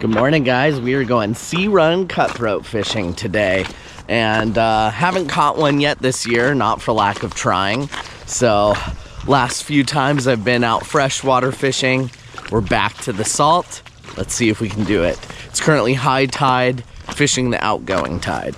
Good morning, guys. We are going Sea Run Cutthroat fishing today, and haven't caught one yet this year, not for lack of trying. So last few times I've been out freshwater fishing, we're back to the salt. Let's see if we can do it. It's currently high tide, fishing the outgoing tide.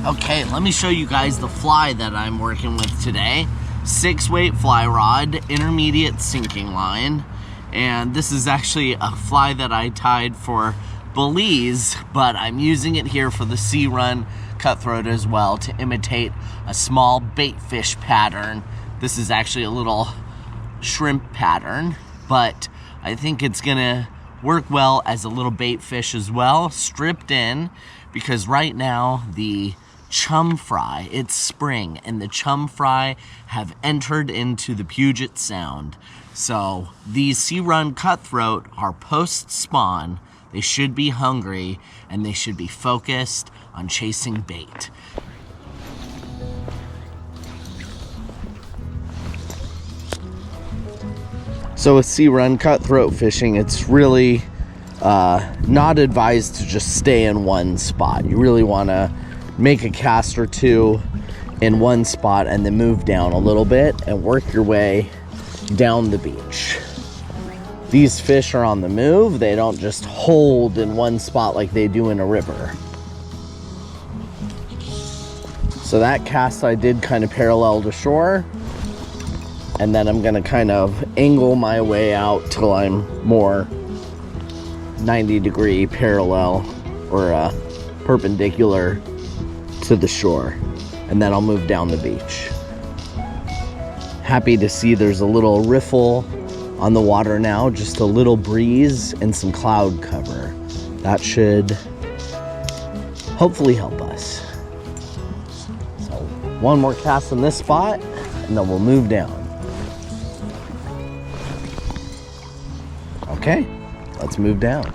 Okay, let me show you guys the fly that I'm working with today. 6-weight fly rod, intermediate sinking line. And this is actually a fly that I tied for Belize, but I'm using it here for the Sea Run Cutthroat as well to imitate a small bait fish pattern. This is actually a little shrimp pattern, but I think it's gonna work well as a little bait fish as well, stripped in, because right now the chum fry, it's spring, and the chum fry have entered into the Puget Sound. So these Sea Run Cutthroat are post-spawn. They should be hungry, and they should be focused on chasing bait. So with Sea Run Cutthroat fishing, it's really not advised to just stay in one spot. You really want to make a cast or two in one spot and then move down a little bit and work your way down the beach. These fish are on the move. They don't just hold in one spot like they do in a river. So that cast I did kind of parallel to shore, and then I'm gonna kind of angle my way out till I'm more 90-degree parallel or perpendicular to the shore, and then I'll move down the beach. Happy to see there's a little riffle on the water now, just a little breeze and some cloud cover. That should hopefully help us. So one more cast in this spot, and then we'll move down. Okay, let's move down.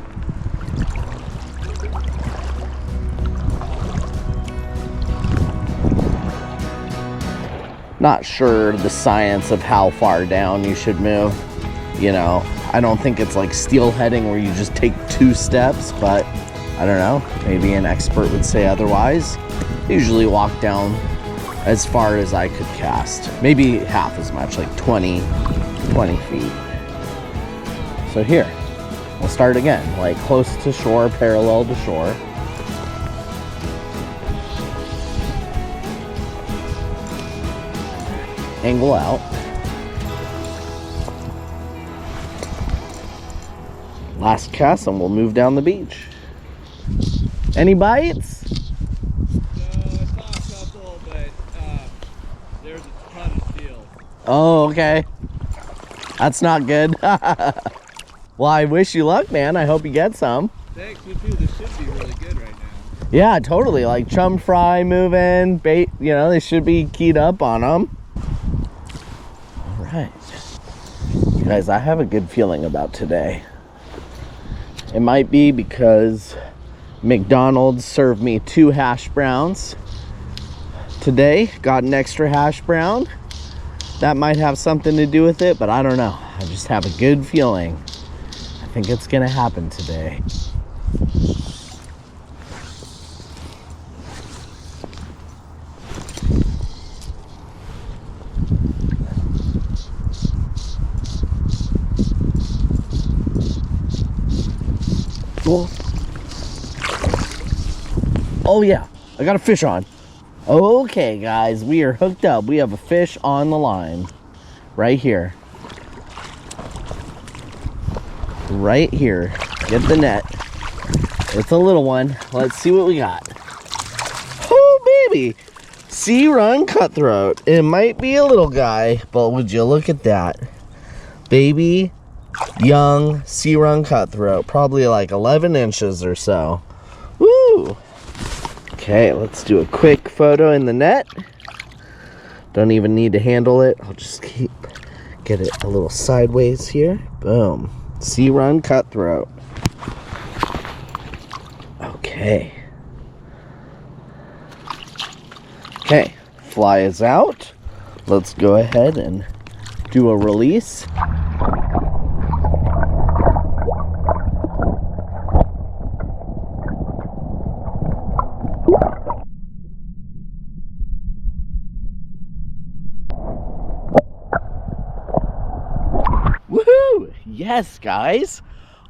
Not sure the science of how far down you should move. You know, I don't think it's like steelheading where you just take 2 steps, but I don't know, maybe an expert would say otherwise. I usually walk down as far as I could cast, maybe half as much, like 20 feet. So here, we'll start again, like close to shore, parallel to shore. Angle out. Last cast, and we'll move down the beach. Any bites? I saw a couple, but there's a ton of seal. Oh, okay. That's not good. Well, I wish you luck, man. I hope you get some. Thanks, you too. This should be really good right now. Yeah, totally. Like chum fry moving, bait, you know, they should be keyed up on them. All right. You guys, I have a good feeling about today. It might be because McDonald's served me 2 hash browns today. Got an extra hash brown. That might have something to do with it, but I don't know. I just have a good feeling. I think it's gonna happen today. Cool. Oh yeah, I got a fish on. Okay guys, we are hooked up. We have a fish on the line. Right here. Right here. Get the net. It's a little one. Let's see what we got. Oh baby! Sea Run Cutthroat. It might be a little guy, but would you look at that? Baby young Sea Run Cutthroat, probably like 11 inches or so. Woo! Okay, let's do a quick photo in the net. Don't even need to handle it. I'll just Get it a little sideways here. Boom. Sea Run Cutthroat. Okay. Okay, fly is out. Let's go ahead and do a release. Woohoo! Yes, guys.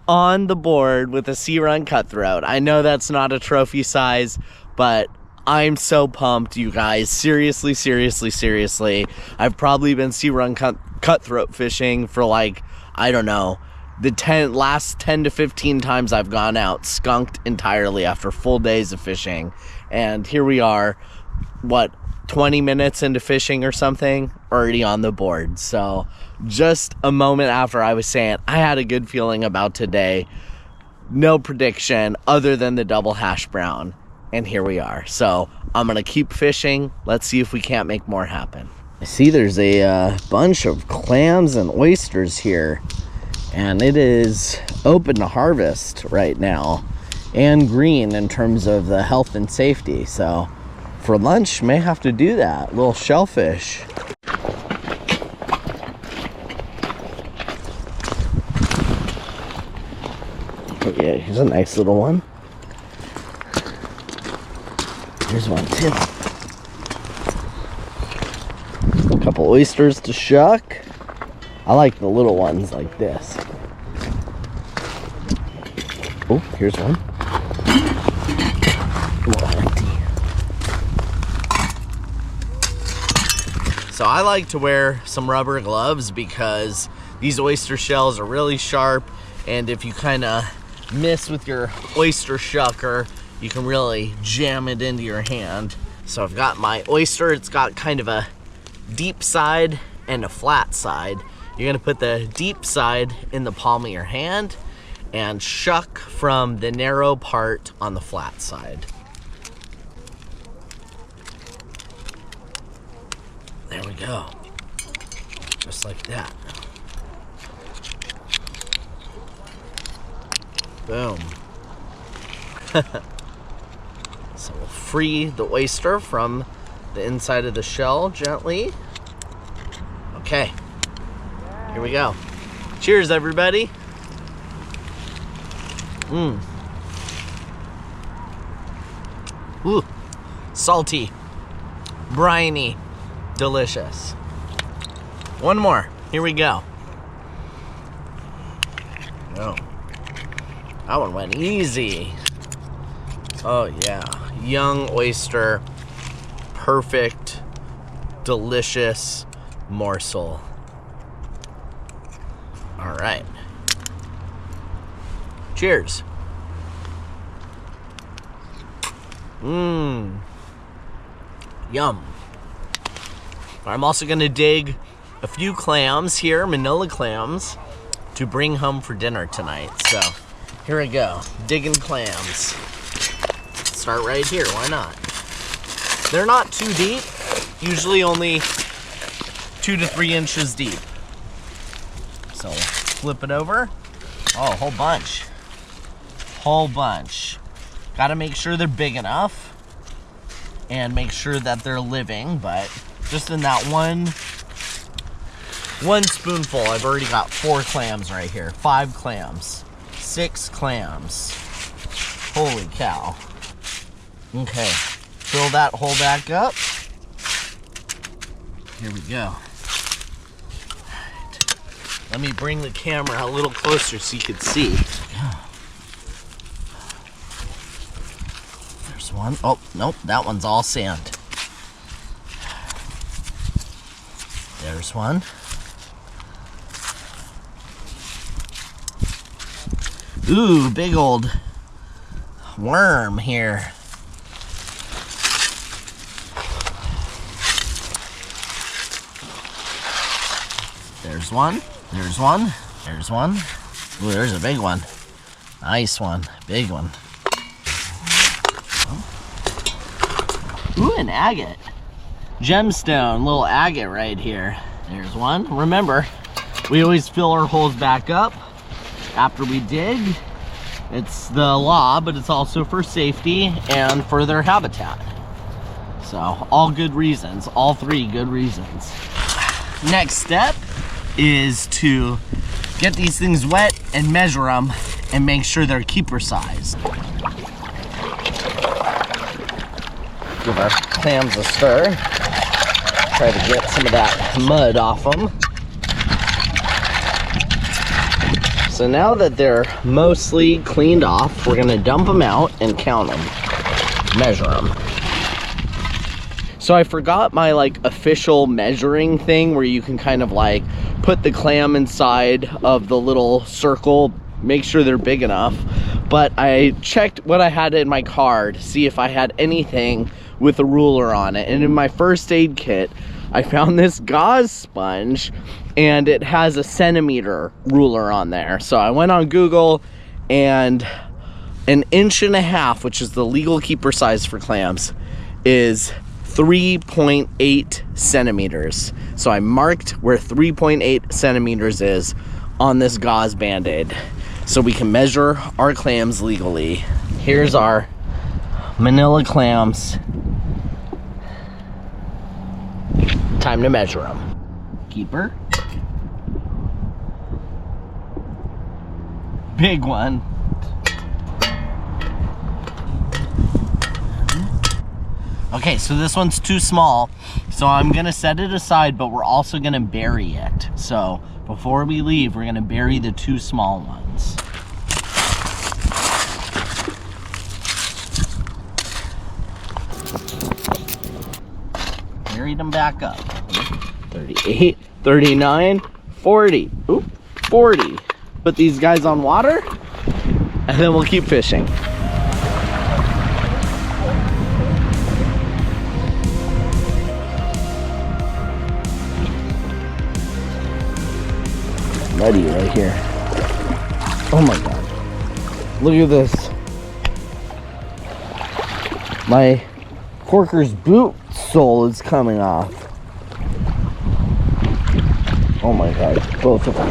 On the board with a Sea Run Cutthroat. I know that's not a trophy size, but I'm so pumped, you guys. Seriously, seriously, seriously. I've probably been Sea Run Cutthroat fishing for like, I don't know, the last 10 to 15 times I've gone out, skunked entirely after full days of fishing. And here we are, what, 20 minutes into fishing or something, already on the board. So just a moment after I was saying I had a good feeling about today, no prediction other than the double hash brown. And here we are. So I'm gonna keep fishing. Let's see if we can't make more happen. I see there's a bunch of clams and oysters here, and it is open to harvest right now and green in terms of the health and safety. So for lunch, may have to do that. Little shellfish. Oh yeah, here's a nice little one. Here's one too. A couple oysters to shuck. I like the little ones like this. Oh, here's one. Empty. So I like to wear some rubber gloves because these oyster shells are really sharp, and if you kind of miss with your oyster shucker, you can really jam it into your hand. So I've got my oyster. It's got kind of a deep side and a flat side. You're gonna put the deep side in the palm of your hand and shuck from the narrow part on the flat side. There we go. Just like that. Boom. So we'll free the oyster from the inside of the shell gently. Okay, here we go. Cheers, everybody. Ooh, salty, briny, delicious. One more, here we go. Oh, that one went easy. Oh yeah, young oyster, perfect, delicious morsel. All right. Cheers. Yum. I'm also gonna dig a few clams here, manilla clams, to bring home for dinner tonight. So here we go, digging clams. Start right here, why not? They're not too deep, usually only 2 to 3 inches deep. So flip it over. Oh, a whole bunch. Whole bunch. Gotta make sure they're big enough and make sure that they're living, but just in that one spoonful, I've already got 4 clams right here. 5 clams. 6 clams. Holy cow. Okay, fill that hole back up. Here we go. Alright. Let me bring the camera a little closer so you can see. There's one. Oh, nope, that one's all sand. There's one. Ooh, big old worm here. There's one. There's one. There's one. Ooh, there's a big one. Nice one. Big one. Ooh, an agate. Gemstone, little agate right here. There's one. Remember, We always fill our holes back up after we dig. It's the law, but it's also for safety and for their habitat. So all good reasons, all three good reasons. Next step is to get these things wet and measure them and make sure they're keeper sized. Give our clams a stir. Try to get some of that mud off them. So now that they're mostly cleaned off, we're gonna dump them out and count them, measure them. So I forgot my like official measuring thing where you can kind of like put the clam inside of the little circle, make sure they're big enough. But I checked what I had in my car to see if I had anything with a ruler on it. And in my first aid kit, I found this gauze sponge and it has a centimeter ruler on there. So I went on Google and 1.5 inches, which is the legal keeper size for clams, is 3.8 centimeters. So I marked where 3.8 centimeters is on this gauze band-aid so we can measure our clams legally. Here's our manilla clams. Time to measure them. Keeper. Big one. Okay, so this one's too small, so I'm gonna set it aside, but we're also gonna bury it. So before we leave, we're gonna bury the 2 small ones. Buried them back up. 38, 39, 40. Oop, 40. Put these guys on water, and then we'll keep fishing. Muddy right here. Oh my god. Look at this. My Corker's boot sole is coming off. Oh my god, both of them.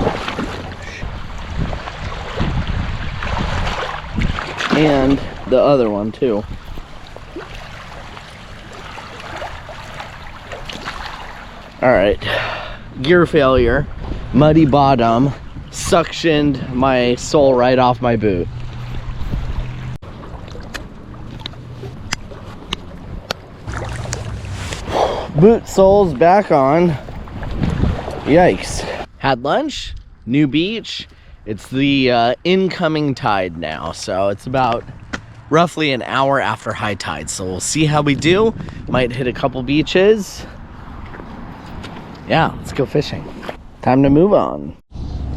And the other one too. Alright, gear failure, muddy bottom, suctioned my sole right off my boot. Boot sole's back on. Yikes. Had lunch, new beach. It's the incoming tide now, so it's about roughly an hour after high tide. So we'll see how we do. Might hit a couple beaches. Yeah, let's go fishing. Time to move on.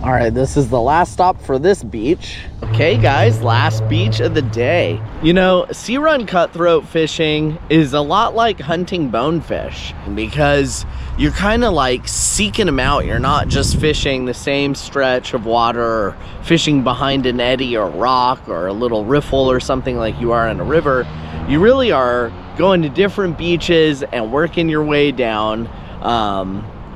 All right, this is the last stop for this beach. Okay, guys, last beach of the day. You know, Sea Run Cutthroat fishing is a lot like hunting bonefish because you're kind of like seeking them out. You're not just fishing the same stretch of water or fishing behind an eddy or rock or a little riffle or something like you are in a river. You really are going to different beaches and working your way down.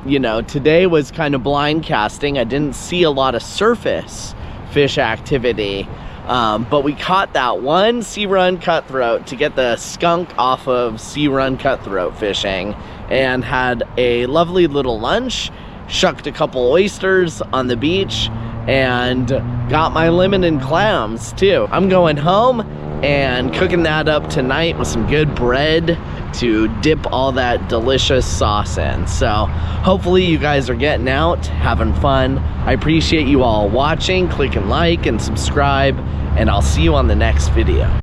You know, today was kind of blind casting. I didn't see a lot of surface fish activity, but we caught that one Sea Run Cutthroat to get the skunk off of Sea Run Cutthroat fishing and had a lovely little lunch, shucked a couple oysters on the beach, and got my lemon and clams too. I'm going home and cooking that up tonight with some good bread to dip all that delicious sauce in. So hopefully you guys are getting out, having fun. I appreciate you all watching. Click and like and subscribe, and I'll see you on the next video.